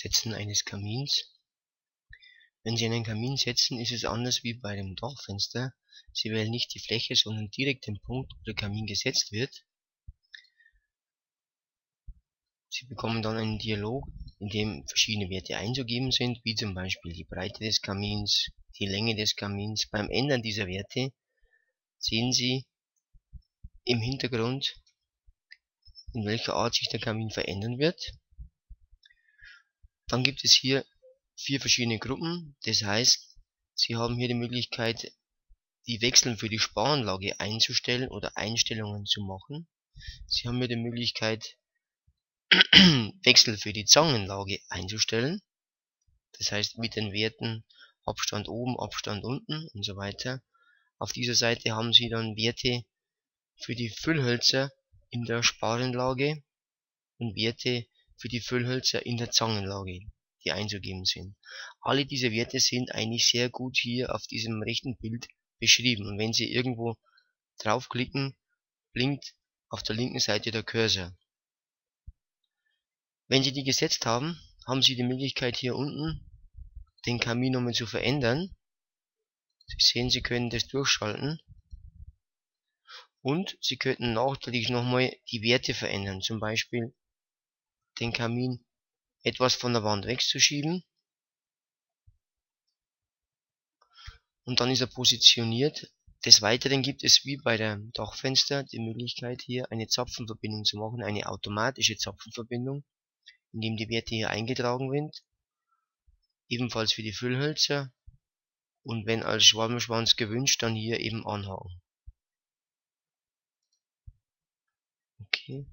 Setzen eines Kamins. Wenn Sie einen Kamin setzen, ist es anders wie bei dem Dachfenster. Sie wählen nicht die Fläche, sondern direkt den Punkt, wo der Kamin gesetzt wird. Sie bekommen dann einen Dialog, in dem verschiedene Werte einzugeben sind, wie zum Beispiel die Breite des Kamins, die Länge des Kamins. Beim Ändern dieser Werte sehen Sie im Hintergrund, in welcher Art sich der Kamin verändern wird. Dann gibt es hier 4 verschiedene Gruppen, das heißt, Sie haben hier die Möglichkeit, die Wechseln für die Sparanlage einzustellen oder Einstellungen zu machen. Sie haben hier die Möglichkeit, Wechsel für die Zangenlage einzustellen, das heißt mit den Werten Abstand oben, Abstand unten und so weiter. Auf dieser Seite haben Sie dann Werte für die Füllhölzer in der Sparanlage und Werte für die Füllhölzer in der Zangenlage, die einzugeben sind. Alle diese Werte sind eigentlich sehr gut hier auf diesem rechten Bild beschrieben, und wenn Sie irgendwo draufklicken, blinkt auf der linken Seite der Cursor. Wenn Sie die gesetzt haben, haben Sie die Möglichkeit, hier unten den Kamin nochmal zu verändern. Sie sehen, Sie können das durchschalten. Und Sie könnten nachträglich nochmal die Werte verändern, zum Beispiel den Kamin etwas von der Wand wegzuschieben. Und dann ist er positioniert. Des Weiteren gibt es wie bei dem Dachfenster die Möglichkeit, hier eine Zapfenverbindung zu machen, eine automatische Zapfenverbindung, indem die Werte hier eingetragen sind. Ebenfalls für die Füllhölzer. Und wenn als Schwalbenschwanz gewünscht, dann hier eben anhaken. Okay.